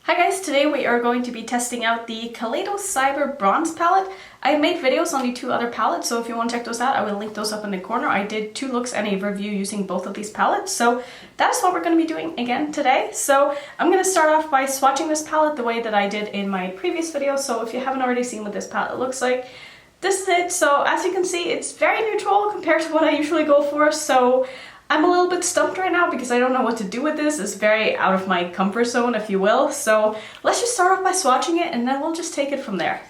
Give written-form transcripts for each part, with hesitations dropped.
Hi guys, today we are going to be testing out the Kaleidos Cyber Bronze palette. I made videos on the two other palettes, so if you want to check those out, I will link those up in the corner. I did 2 looks and a review using both of these palettes, so that's what we're going to be doing again today. So I'm going to start off by swatching this palette the way that I did in my previous video, so if you haven't already seen what this palette looks like, this is it. So as you can see, it's very neutral compared to what I usually go for, so I'm a little bit stumped right now because I don't know what to do with this. It's very out of my comfort zone, if you will. So let's just start off by swatching it and then we'll just take it from there.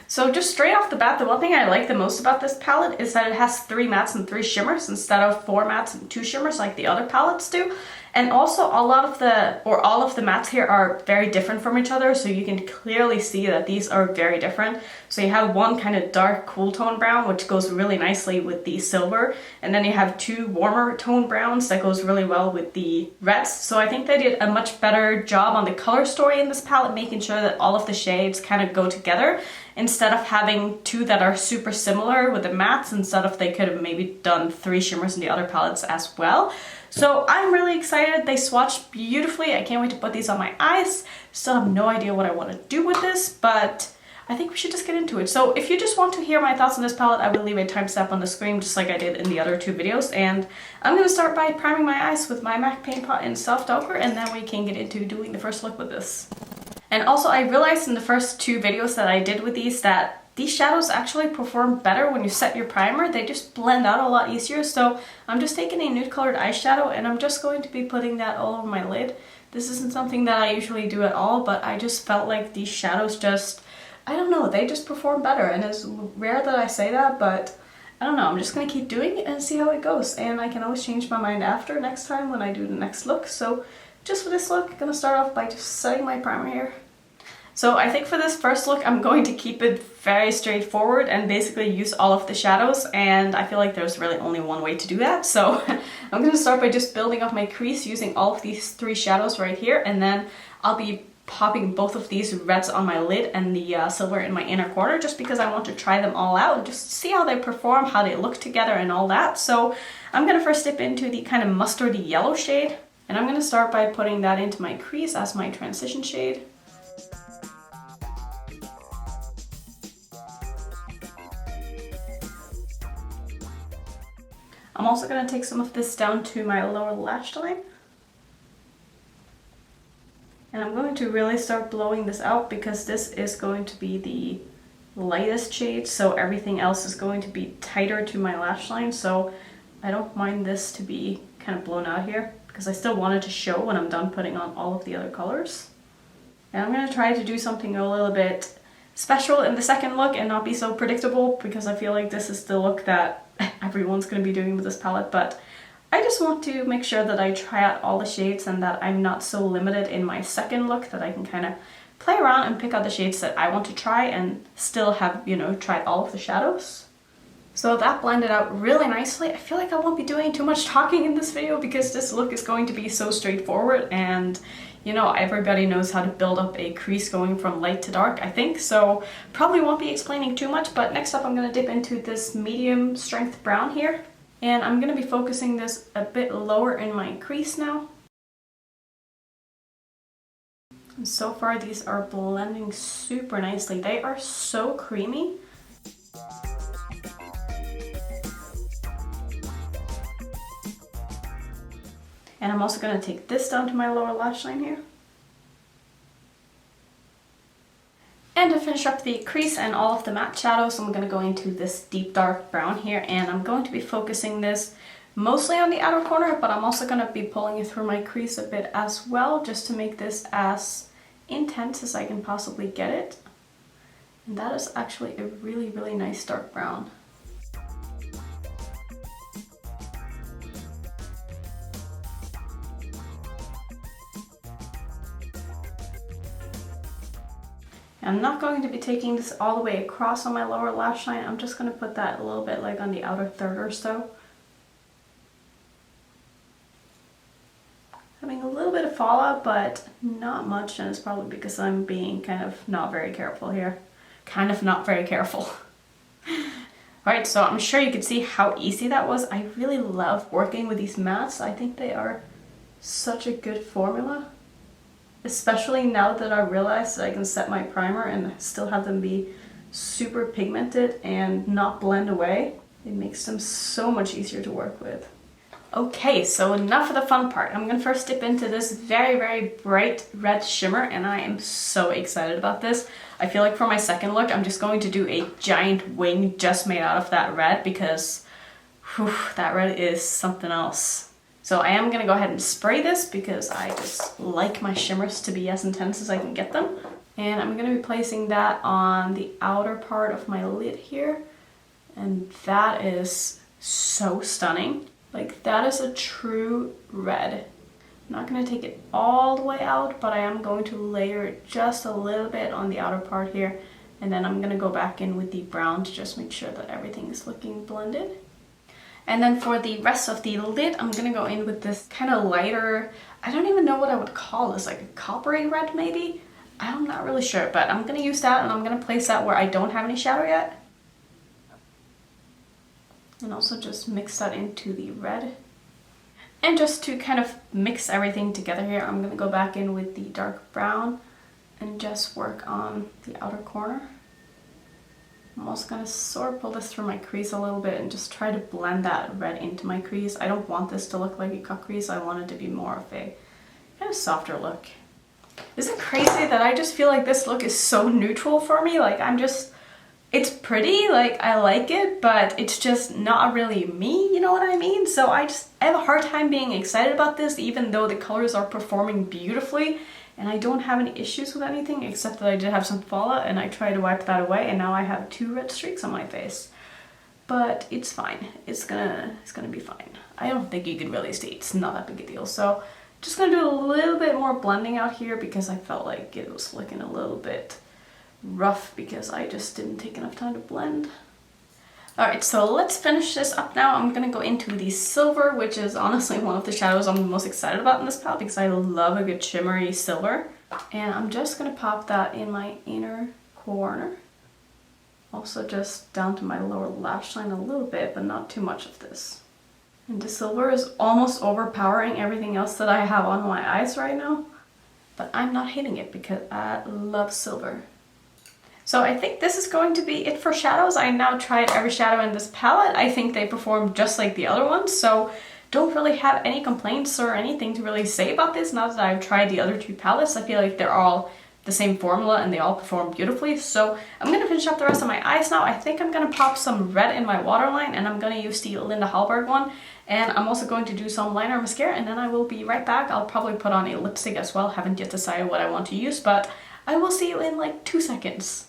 So just straight off the bat, the one thing I like the most about this palette is that it has 3 mattes and 3 shimmers instead of 4 mattes and 2 shimmers like the other palettes do. And also all of the mattes here are very different from each other, so you can clearly see that these are very different. So you have one kind of dark cool tone brown, which goes really nicely with the silver, and then you have 2 warmer tone browns that goes really well with the reds. So I think they did a much better job on the color story in this palette, making sure that all of the shades kind of go together, instead of having 2 that are super similar with the mattes, instead of they could have maybe done 3 shimmers in the other palettes as well. So I'm really excited. They swatched beautifully. I can't wait to put these on my eyes. Still have no idea what I want to do with this, but I think we should just get into it. So if you just want to hear my thoughts on this palette, I will leave a timestamp on the screen just like I did in the other 2 videos. And I'm going to start by priming my eyes with my MAC Paint Pot in Soft Ochre, and then we can get into doing the first look with this. And also I realized in the first 2 videos that I did with these that these shadows actually perform better when you set your primer. They just blend out a lot easier. So I'm just taking a nude colored eyeshadow and I'm just going to be putting that all over my lid. This isn't something that I usually do at all, but I just felt like these shadows just, I don't know, they just perform better. And it's rare that I say that, but I don't know, I'm just gonna keep doing it and see how it goes. And I can always change my mind after next time when I do the next look. So just for this look, I'm gonna start off by just setting my primer here. So I think for this first look, I'm going to keep it very straightforward and basically use all of the shadows, and I feel like there's really only one way to do that. So I'm going to start by just building up my crease using all of these 3 shadows right here, and then I'll be popping both of these reds on my lid and the silver in my inner corner, just because I want to try them all out and just see how they perform, how they look together and all that. So I'm going to first dip into the kind of mustardy yellow shade, and I'm going to start by putting that into my crease as my transition shade. I'm also going to take some of this down to my lower lash line. And I'm going to really start blowing this out because this is going to be the lightest shade, so everything else is going to be tighter to my lash line. So I don't mind this to be kind of blown out here because I still want it to show when I'm done putting on all of the other colors. And I'm going to try to do something a little bit special in the second look and not be so predictable, because I feel like this is the look that everyone's going to be doing with this palette. But I just want to make sure that I try out all the shades and that I'm not so limited in my second look, that I can kind of play around and pick out the shades that I want to try and still have, you know, tried all of the shadows. So that blended out really nicely. I feel like I won't be doing too much talking in this video because this look is going to be so straightforward, and you know, everybody knows how to build up a crease going from light to dark, I think, so probably won't be explaining too much. But next up I'm going to dip into this medium strength brown here, and I'm going to be focusing this a bit lower in my crease now. And so far these are blending super nicely. They are so creamy. And I'm also going to take this down to my lower lash line here. And to finish up the crease and all of the matte shadows, I'm going to go into this deep dark brown here, and I'm going to be focusing this mostly on the outer corner, but I'm also going to be pulling it through my crease a bit as well, just to make this as intense as I can possibly get it. And that is actually a really, really nice dark brown. I'm not going to be taking this all the way across on my lower lash line. I'm just going to put that a little bit like on the outer third or so. Having a little bit of fallout, but not much, and it's probably because I'm being kind of not very careful here. kind of not very careful. Alright, so I'm sure you could see how easy that was. I really love working with these mattes. I think they are such a good formula. Especially now that I realized that I can set my primer and still have them be super pigmented and not blend away. It makes them so much easier to work with. Okay, so enough of the fun part. I'm gonna first dip into this very, very bright red shimmer, and I am so excited about this. I feel like for my second look, I'm just going to do a giant wing just made out of that red because whew, that red is something else. So I am gonna go ahead and spray this because I just like my shimmers to be as intense as I can get them. And I'm gonna be placing that on the outer part of my lid here. And that is so stunning. Like, that is a true red. I'm not going to take it all the way out, but I am going to layer it just a little bit on the outer part here. And then I'm going to go back in with the brown to just make sure that everything is looking blended. And then for the rest of the lid, I'm going to go in with this kind of lighter, I don't even know what I would call this, like a coppery red maybe? I'm not really sure, but I'm going to use that and I'm going to place that where I don't have any shadow yet. And also just mix that into the red. And just to kind of mix everything together here, I'm going to go back in with the dark brown and just work on the outer corner. I'm also going to sort of pull this through my crease a little bit and just try to blend that red into my crease. I don't want this to look like a cut crease, I want it to be more of a kind of softer look. Isn't it crazy that I just feel like this look is so neutral for me? Like, it's pretty, like I like it, but it's just not really me, you know what I mean? So I have a hard time being excited about this, even though the colors are performing beautifully and I don't have any issues with anything except that I did have some fallout and I tried to wipe that away and now I have 2 red streaks on my face. But it's fine. It's gonna be fine. I don't think you can really see. It's not that big a deal. So just gonna do a little bit more blending out here because I felt like it was looking a little bit rough because I just didn't take enough time to blend. Alright, so let's finish this up now. I'm gonna go into the silver, which is honestly one of the shadows I'm the most excited about in this palette because I love a good shimmery silver. And I'm just gonna pop that in my inner corner. Also just down to my lower lash line a little bit, but not too much of this. And the silver is almost overpowering everything else that I have on my eyes right now. But I'm not hating it because I love silver. So I think this is going to be it for shadows. I now tried every shadow in this palette. I think they perform just like the other ones, so don't really have any complaints or anything to really say about this now that I've tried the other 2 palettes. I feel like they're all the same formula and they all perform beautifully. So I'm going to finish up the rest of my eyes now. I think I'm going to pop some red in my waterline and I'm going to use the Linda Hallberg one. And I'm also going to do some liner mascara and then I will be right back. I'll probably put on a lipstick as well. Haven't yet decided what I want to use, but I will see you in like 2 seconds.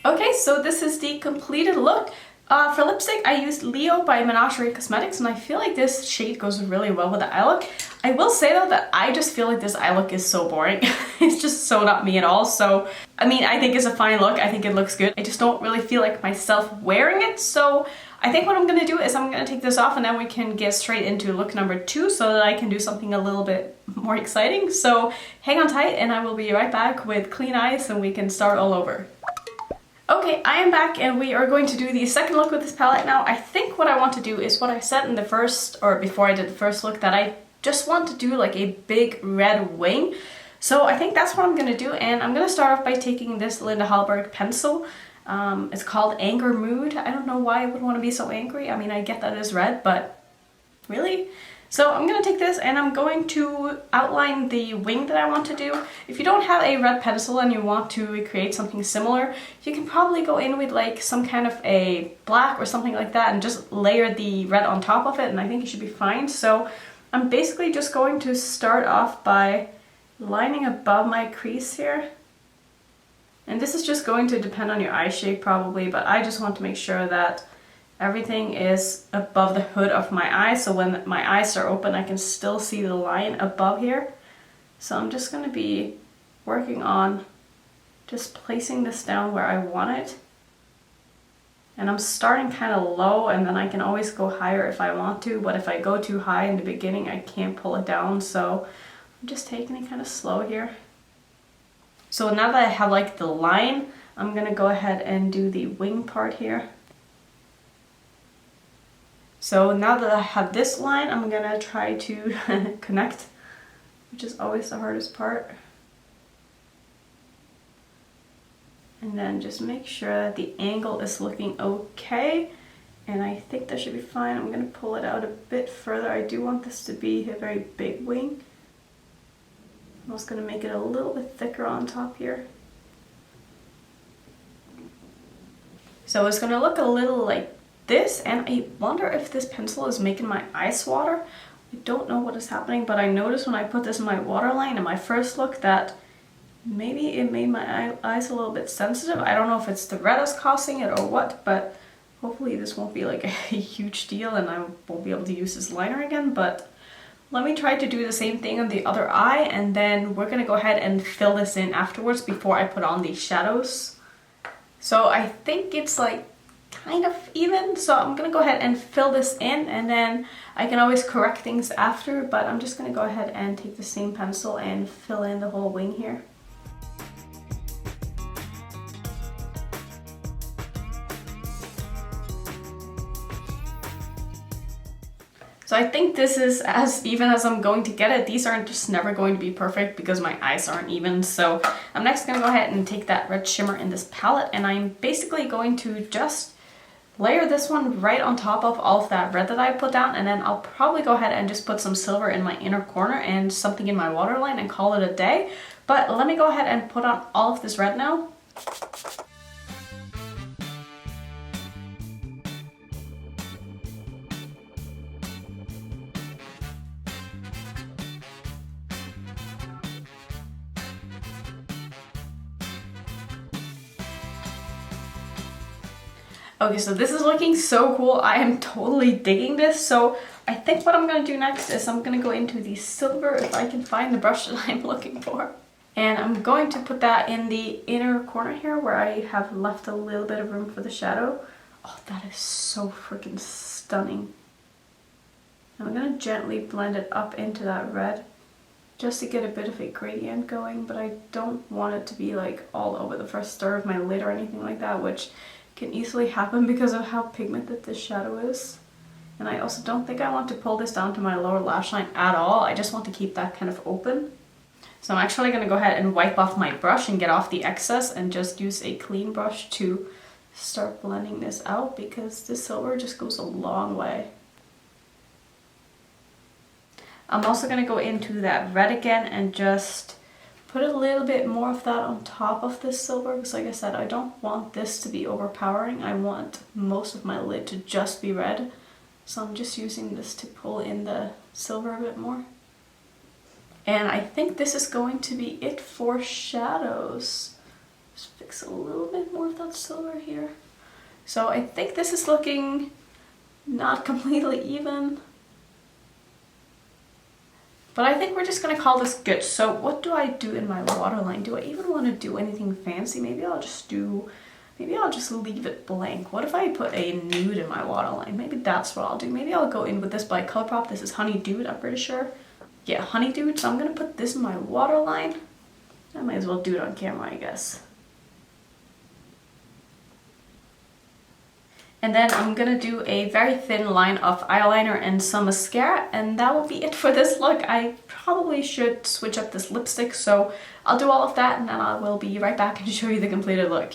Okay, so this is the completed look. For lipstick, I used Leo by Monochromatic Cosmetics, and I feel like this shade goes really well with the eye look. I will say though that I just feel like this eye look is so boring. It's just so not me at all. So, I mean, I think it's a fine look. I think it looks good. I just don't really feel like myself wearing it. So I think what I'm gonna do is I'm gonna take this off and then we can get straight into look number 2 so that I can do something a little bit more exciting. So hang on tight and I will be right back with clean eyes and we can start all over. Okay, I am back and we are going to do the second look with this palette now. I think what I want to do is what I said in the first, or before I did the first look, that I just want to do like a big red wing. So I think that's what I'm going to do, and I'm going to start off by taking this Linda Hallberg pencil. It's called Anger Mood. I don't know why I would want to be so angry. I mean, I get that it's red, but really? So I'm going to take this and I'm going to outline the wing that I want to do. If you don't have a red pencil and you want to recreate something similar, you can probably go in with like some kind of a black or something like that and just layer the red on top of it, and I think it should be fine. So I'm basically just going to start off by lining above my crease here. And this is just going to depend on your eye shape probably, but I just want to make sure that everything is above the hood of my eye, so when my eyes are open I can still see the line above here. So I'm just going to be working on just placing this down where I want it. And I'm starting kind of low and then I can always go higher if I want to, but if I go too high in the beginning I can't pull it down, so I'm just taking it kind of slow here. So now that I have like the line I'm gonna go ahead and do the wing part here. So now that I have this line, I'm gonna try to connect, which is always the hardest part. And then just make sure that the angle is looking okay. And I think that should be fine. I'm gonna pull it out a bit further. I do want this to be a very big wing. I'm also gonna make it a little bit thicker on top here. So it's gonna look a little like this, and I wonder if this pencil is making my eyes water. I don't know what is happening, but I noticed when I put this in my waterline in my first look that maybe it made my eyes a little bit sensitive. I don't know if it's the red that's causing it or what, but hopefully this won't be like a huge deal and I won't be able to use this liner again. But let me try to do the same thing on the other eye, and then we're gonna go ahead and fill this in afterwards before I put on the shadows. So I think it's like kind of even, so I'm gonna go ahead and fill this in, and then I can always correct things after, but I'm just gonna go ahead and take the same pencil and fill in the whole wing here. So I think this is as even as I'm going to get it. These aren't just never going to be perfect because my eyes aren't even. So I'm next going to go ahead and take that red shimmer in this palette, and I'm basically going to just layer this one right on top of all of that red that I put down, and then I'll probably go ahead and just put some silver in my inner corner and something in my waterline and call it a day. But let me go ahead and put on all of this red now. Okay, so this is looking so cool. I am totally digging this. So I think what I'm gonna do next is I'm gonna go into the silver, if I can find the brush that I'm looking for. And I'm going to put that in the inner corner here where I have left a little bit of room for the shadow. Oh, that is so freaking stunning. I'm gonna gently blend it up into that red just to get a bit of a gradient going, but I don't want it to be like all over the first third of my lid or anything like that, which can easily happen because of how pigmented this shadow is. And I also don't think I want to pull this down to my lower lash line at all. I just want to keep that kind of open. So I'm actually going to go ahead and wipe off my brush and get off the excess and just use a clean brush to start blending this out, because this silver just goes a long way. I'm also going to go into that red again and just put a little bit more of that on top of this silver, because like I said, I don't want this to be overpowering. I want most of my lid to just be red. So I'm just using this to pull in the silver a bit more. And I think this is going to be it for shadows. Just fix a little bit more of that silver here. So I think this is looking not completely even, but I think we're just gonna call this good. So what do I do in my waterline? Do I even want to do anything fancy? Maybe I'll just leave it blank. What if I put a nude in my waterline? Maybe that's what I'll do. Maybe I'll go in with this by Colourpop. This is Honey Dude, I'm pretty sure. Yeah, Honey Dude. So I'm gonna put this in my waterline. I might as well do it on camera, I guess. And then I'm gonna do a very thin line of eyeliner and some mascara, and that will be it for this look. I probably should switch up this lipstick, so I'll do all of that and then I will be right back and show you the completed look.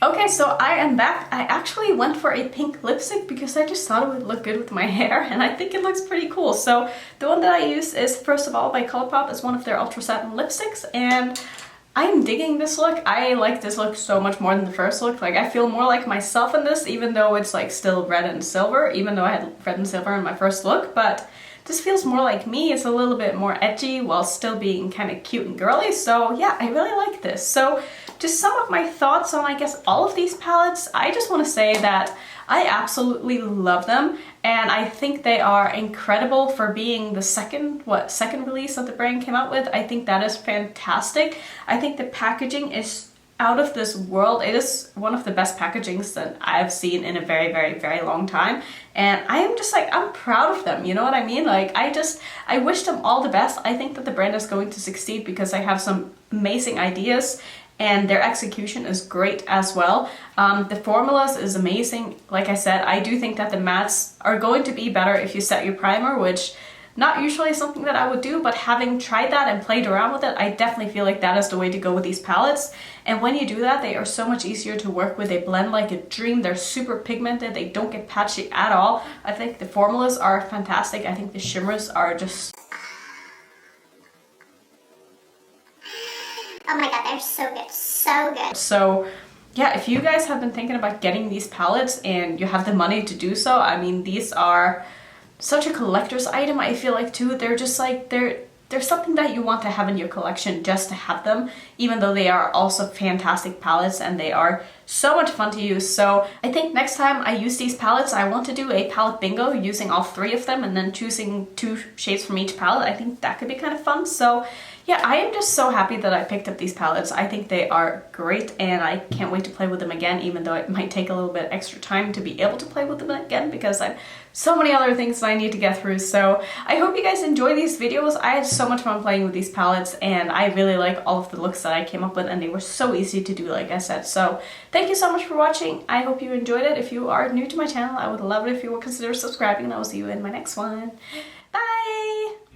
Okay, so I am back. I actually went for a pink lipstick because I just thought it would look good with my hair, and I think it looks pretty cool. So the one that I use is First of All by Colourpop. It's one of their Ultra Satin lipsticks, and I'm digging this look. I like this look so much more than the first look. Like, I feel more like myself in this, even though it's like still red and silver, even though I had red and silver in my first look, but this feels more like me. It's a little bit more edgy while still being kind of cute and girly. So yeah, I really like this. So to sum up my thoughts on, I guess, all of these palettes, I just want to say that I absolutely love them, and I think they are incredible for being the second release that the brand came out with. I think that is fantastic. I think the packaging is out of this world. It is one of the best packagings that I've seen in a very, very, very long time. And I am just like, I'm proud of them, you know what I mean? Like, I wish them all the best. I think that the brand is going to succeed because I have some amazing ideas. and their execution is great as well. The formulas is amazing. Like I said, I do think that the mattes are going to be better if you set your primer, which not usually something that I would do, but having tried that and played around with it, I definitely feel like that is the way to go with these palettes. And when you do that, they are so much easier to work with. They blend like a dream. They're super pigmented. They don't get patchy at all. I think the formulas are fantastic. I think the shimmers are just... oh my god, they're so good. So good. So yeah, if you guys have been thinking about getting these palettes and you have the money to do so, I mean, these are such a collector's item, I feel like, too. They're just like, they're something that you want to have in your collection just to have them, even though they are also fantastic palettes and they are so much fun to use. So I think next time I use these palettes, I want to do a palette bingo using all 3 of them and then choosing 2 shades from each palette. I think that could be kind of fun. So yeah, I am just so happy that I picked up these palettes. I think they are great and I can't wait to play with them again, even though it might take a little bit extra time to be able to play with them again because I have so many other things that I need to get through. So I hope you guys enjoy these videos. I had so much fun playing with these palettes and I really like all of the looks that I came up with, and they were so easy to do, like I said. So thank you so much for watching. I hope you enjoyed it. If you are new to my channel, I would love it if you would consider subscribing, and I will see you in my next one. Bye!